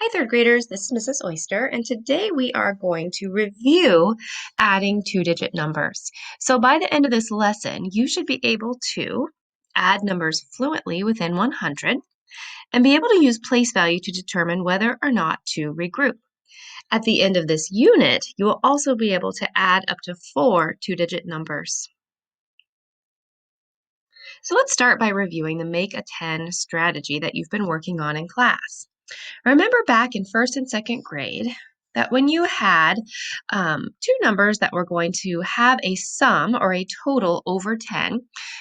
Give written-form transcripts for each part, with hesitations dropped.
Hi, third graders. This is Mrs. Oyster, and today we are going to review adding two-digit numbers. So by the end of this lesson, you should be able to add numbers fluently within 100 and be able to use place value to determine whether or not to regroup. At the end of this unit, you will also be able to add up to 4 two-digit numbers. So let's start by reviewing the Make a 10 strategy that you've been working on in class. Remember back in first and second grade that when you had two numbers that were going to have a sum or a total over 10,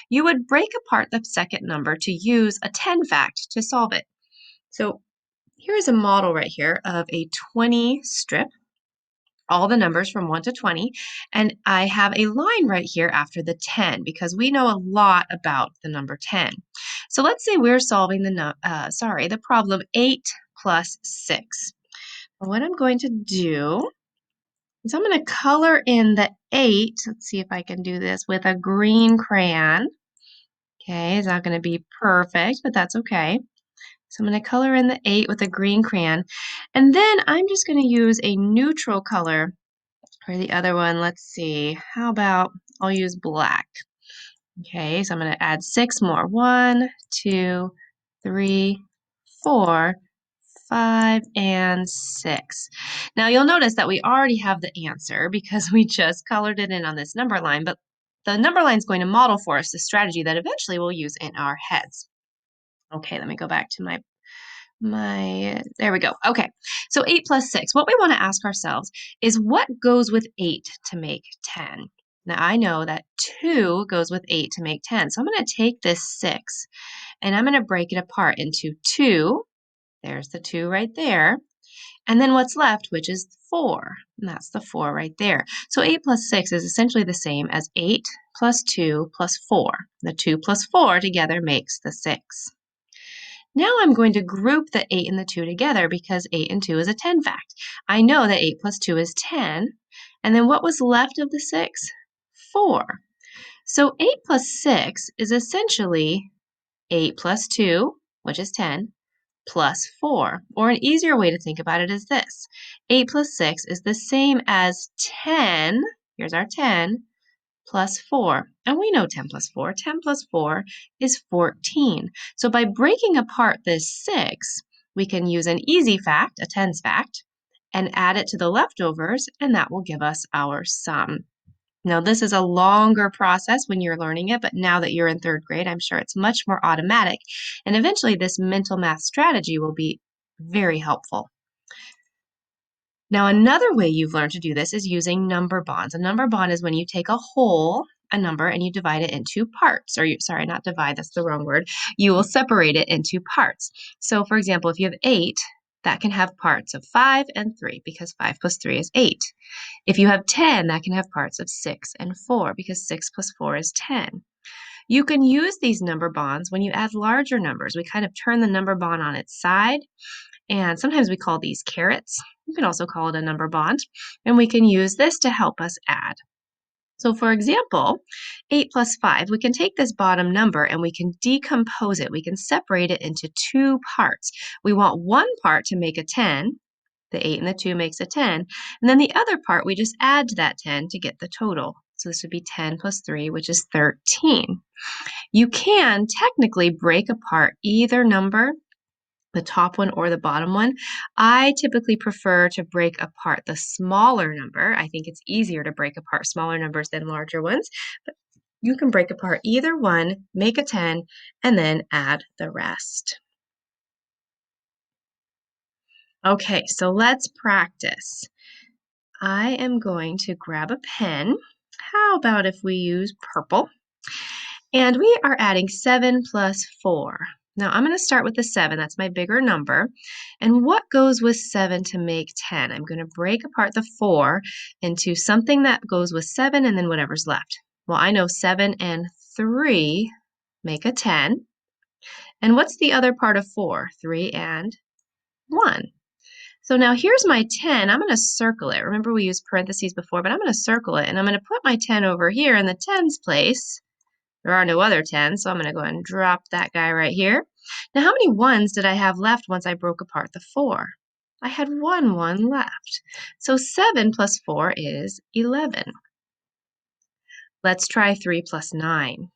you would break apart the second number to use a 10 fact to solve it. So here is a model right here of a 20 strip, all the numbers from 1 to 20, and I have a line right here after the 10 because we know a lot about the number 10. So let's say we're solving the problem 8 plus 6. Well, what I'm going to do is I'm going to color in the 8. Let's see if I can do this with a green crayon. Okay, it's not going to be perfect, but that's okay. So I'm going to color in the 8 with a green crayon. And then I'm just going to use a neutral color for the other one. Let's see. How about I'll use black. Okay, so I'm going to add 6 more. 1, 2, 3, 4, 5, and 6. Now you'll notice that we already have the answer because we just colored it in on this number line, but the number line is going to model for us the strategy that eventually we'll use in our heads. Okay, let me go back to there we go. Okay, so 8 plus 6. What we want to ask ourselves is what goes with 8 to make 10? Now I know that 2 goes with 8 to make 10. So I'm going to take this 6 and I'm going to break it apart into 2. There's the 2 right there. And then what's left, which is 4. And that's the 4 right there. So 8 plus 6 is essentially the same as 8 plus 2 plus 4. The 2 plus 4 together makes the 6. Now I'm going to group the 8 and the 2 together because 8 and 2 is a 10 fact. I know that 8 plus 2 is 10. And then what was left of the 6? 4. So 8 plus 6 is essentially 8 plus 2, which is 10, plus 4. Or an easier way to think about it is this. 8 plus 6 is the same as 10, here's our 10, plus 4. And we know 10 plus 4. 10 plus 4 is 14. So by breaking apart this 6, we can use an easy fact, a tens fact, and add it to the leftovers, and that will give us our sum. Now, this is a longer process when you're learning it, but now that you're in third grade, I'm sure it's much more automatic. And eventually, this mental math strategy will be very helpful. Now, another way you've learned to do this is using number bonds. A number bond is when you take a number, and you divide it into parts. Sorry, not divide, that's the wrong word. You will separate it into parts. So, for example, if you have 8, that can have parts of 5 and 3 because 5 plus 3 is 8. If you have 10, that can have parts of 6 and 4 because 6 plus 4 is 10. You can use these number bonds when you add larger numbers. We kind of turn the number bond on its side, and sometimes we call these carets. You can also call it a number bond, and we can use this to help us add. So for example, 8 plus 5, we can take this bottom number and we can decompose it. We can separate it into two parts. We want one part to make a 10. The 8 and the 2 makes a 10. And then the other part, we just add to that 10 to get the total. So this would be 10 plus 3, which is 13. You can technically break apart either number, the top one or the bottom one. I typically prefer to break apart the smaller number. I think it's easier to break apart smaller numbers than larger ones. But you can break apart either one, make a 10, and then add the rest. Okay, so let's practice. I am going to grab a pen. How about if we use purple? And we are adding 7 plus 4. Now I'm going to start with the 7. That's my bigger number. And what goes with 7 to make 10? I'm going to break apart the 4 into something that goes with 7 and then whatever's left. Well, I know 7 and 3 make a 10. And what's the other part of 4? 3 and 1. So now here's my 10. I'm going to circle it. Remember we used parentheses before, but I'm going to circle it. And I'm going to put my 10 over here in the tens place. There are no other 10s, so I'm going to go ahead and drop that guy right here. Now how many 1s did I have left once I broke apart the 4? I had one 1 left. So 7 plus 4 is 11. Let's try 3 plus 9.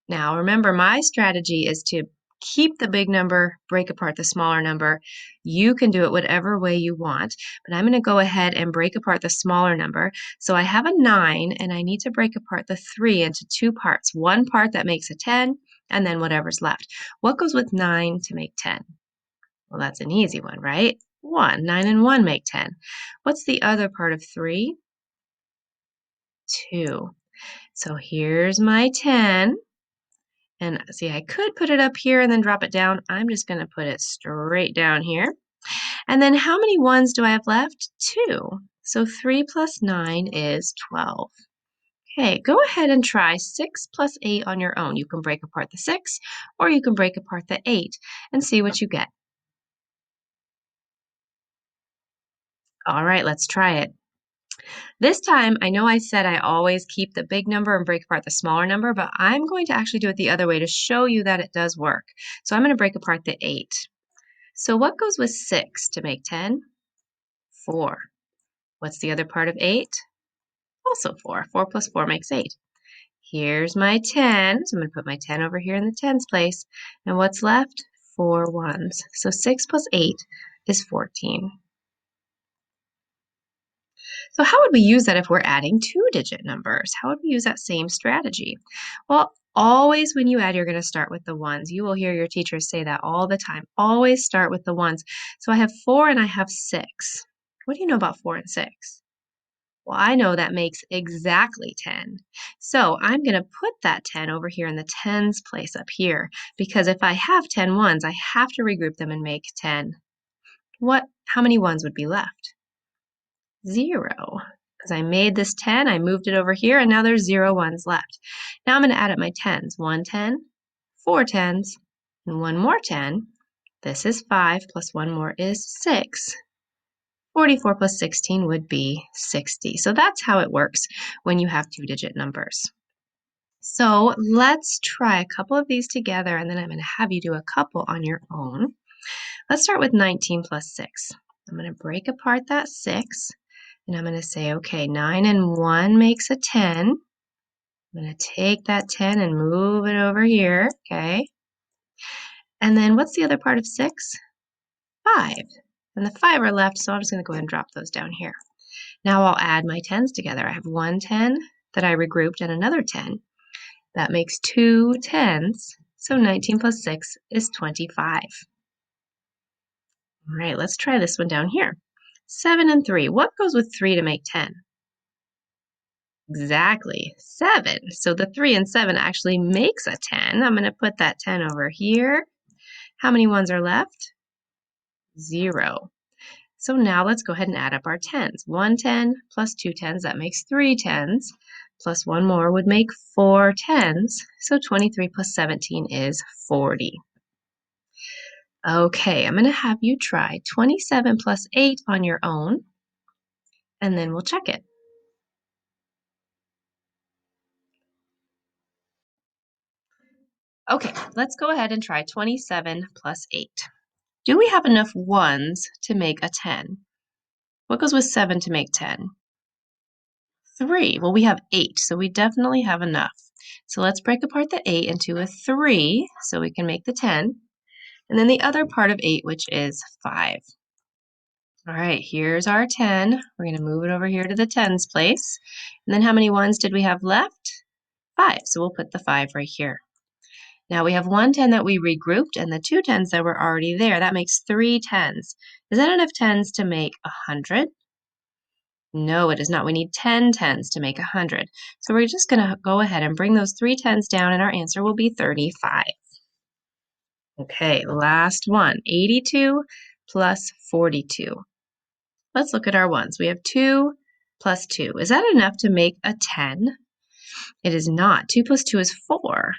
Now, remember, my strategy is to keep the big number, break apart the smaller number. You can do it whatever way you want, but I'm going to go ahead and break apart the smaller number. So I have a 9, and I need to break apart the 3 into two parts. One part that makes a 10, and then whatever's left. What goes with 9 to make 10? Well, that's an easy one, right? 1. 9 and 1 make 10. What's the other part of 3? 2. So here's my 10. And see, I could put it up here and then drop it down. I'm just going to put it straight down here. And then how many ones do I have left? 2. So 3 plus 9 is 12. Okay, go ahead and try 6 plus 8 on your own. You can break apart the 6 or you can break apart the 8 and see what you get. All right, let's try it. This time, I know I said I always keep the big number and break apart the smaller number, but I'm going to actually do it the other way to show you that it does work. So I'm going to break apart the 8. So what goes with 6 to make 10? 4. What's the other part of 8? Also 4. 4 plus 4 makes 8. Here's my 10. So I'm going to put my 10 over here in the tens place. And what's left? 4 ones. So 6 plus 8 is 14. So how would we use that if we're adding two-digit numbers? How would we use that same strategy? Well, always when you add, you're going to start with the ones. You will hear your teachers say that all the time. Always start with the ones. So I have 4 and I have 6. What do you know about 4 and 6? Well, I know that makes exactly 10. So I'm going to put that 10 over here in the tens place up here, because if I have 10 ones, I have to regroup them and make 10. How many ones would be left? 0. Because I made this 10, I moved it over here, and now there's 0 ones left. Now I'm going to add up my tens. 1 10, 4 tens, and one more 10. This is 5, plus one more is 6. 44 plus 16 would be 60. So that's how it works when you have two-digit numbers. So let's try a couple of these together, and then I'm going to have you do a couple on your own. Let's start with 19 plus 6. I'm going to break apart that 6, and I'm going to say, okay, 9 and 1 makes a 10. I'm going to take that 10 and move it over here, okay? And then what's the other part of 6? 5. And the 5 are left, so I'm just going to go ahead and drop those down here. Now I'll add my tens together. I have one 10 that I regrouped and another 10. That makes two tens. So 19 plus 6 is 25. All right, let's try this one down here. 7 and 3. What goes with 3 to make 10? Exactly, 7. So the 3 and 7 actually makes a 10. I'm going to put that 10 over here. How many ones are left? 0. So now let's go ahead and add up our tens. 1 10 plus 2 tens, that makes 3 tens. Plus one more would make 4 tens. So 23 plus 17 is 40. Okay, I'm going to have you try 27 plus 8 on your own, and then we'll check it. Okay, let's go ahead and try 27 plus 8. Do we have enough ones to make a 10? What goes with 7 to make 10? 3. Well, we have 8, so we definitely have enough. So let's break apart the 8 into a 3 so we can make the 10. And then the other part of 8, which is 5. All right, here's our 10. We're going to move it over here to the tens place. And then how many ones did we have left? 5, so we'll put the 5 right here. Now we have one 10 that we regrouped and the two tens that were already there. That makes 3 tens. Is that enough tens to make 100? No, it is not. We need 10 tens to make 100. So we're just going to go ahead and bring those 3 tens down, and our answer will be 35. Okay, last one. 82 plus 42. Let's look at our ones. We have 2 plus 2. Is that enough to make a 10? It is not. 2 plus 2 is 4.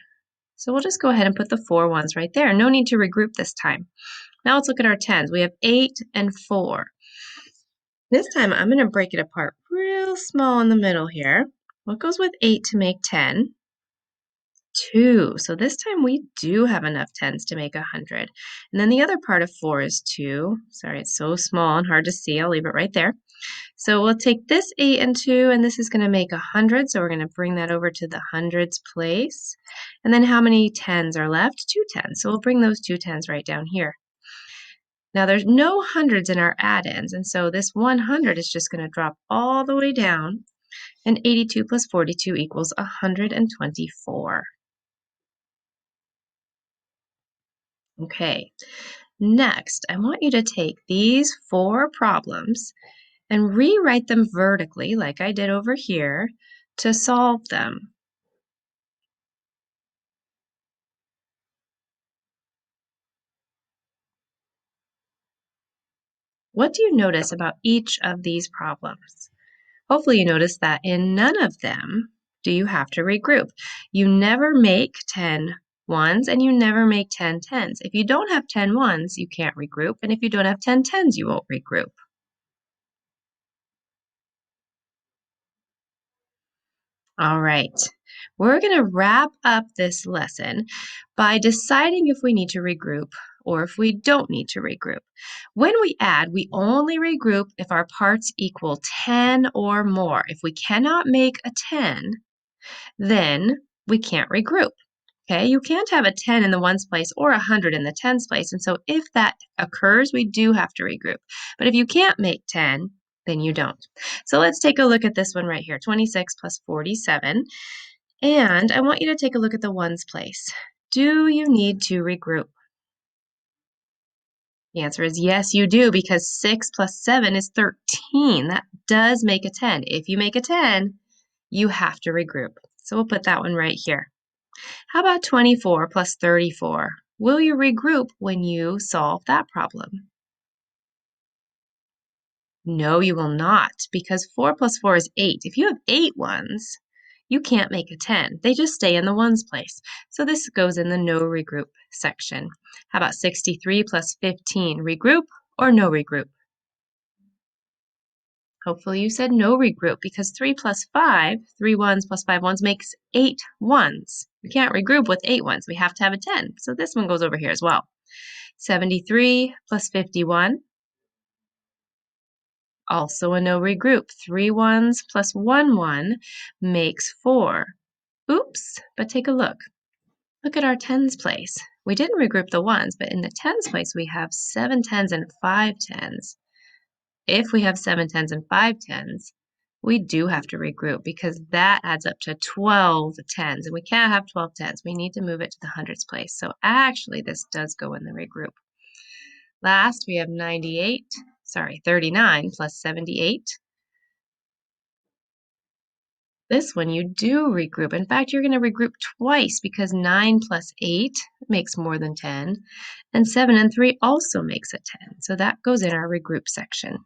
So we'll just go ahead and put the 4 ones right there. No need to regroup this time. Now let's look at our tens. We have 8 and 4. This time I'm going to break it apart real small in the middle here. What goes with 8 to make 10? 2. So this time we do have enough tens to make 100. And then the other part of 4 is 2. Sorry, it's so small and hard to see. I'll leave it right there. So we'll take this 8 and 2, and this is going to make 100. So we're going to bring that over to the hundreds place. And then how many tens are left? 2 tens. So we'll bring those 2 tens right down here. Now there's no hundreds in our add-ins, and so this 100 is just going to drop all the way down, and 82 plus 42 equals 124. Okay, next, I want you to take these 4 problems and rewrite them vertically, like I did over here, to solve them. What do you notice about each of these problems? Hopefully you notice that in none of them do you have to regroup. You never make 10 ones and you never make 10 tens. If you don't have 10 ones, you can't regroup. And if you don't have 10 tens, you won't regroup. All right. We're going to wrap up this lesson by deciding if we need to regroup or if we don't need to regroup. When we add, we only regroup if our parts equal 10 or more. If we cannot make a 10, then we can't regroup. Okay, you can't have a 10 in the ones place or a 100 in the tens place. And so if that occurs, we do have to regroup. But if you can't make 10, then you don't. So let's take a look at this one right here, 26 plus 47. And I want you to take a look at the ones place. Do you need to regroup? The answer is yes, you do, because 6 plus 7 is 13. That does make a 10. If you make a 10, you have to regroup. So we'll put that one right here. How about 24 plus 34? Will you regroup when you solve that problem? No, you will not, because 4 plus 4 is 8. If you have 8 ones, you can't make a 10. They just stay in the ones place. So this goes in the no regroup section. How about 63 plus 15? Regroup or no regroup? Hopefully you said no regroup, because 3 plus 5, 3 ones plus 5 ones makes 8 ones. We can't regroup with 8 ones. We have to have a 10. So this one goes over here as well. 73 plus 51, also a no regroup. 3 ones plus 1 1 makes 4. Oops, but take a look. Look at our tens place. We didn't regroup the ones, but in the tens place we have 7 tens and 5 tens. If we have 7 tens and 5 tens, we do have to regroup, because that adds up to 12 tens, and we can't have 12 tens. We need to move it to the hundreds place. So actually this does go in the regroup. Last, we have 39 plus 78. This one you do regroup. In fact, you're going to regroup twice, because 9 plus 8 makes more than 10, and 7 and 3 also makes a 10. So that goes in our regroup section.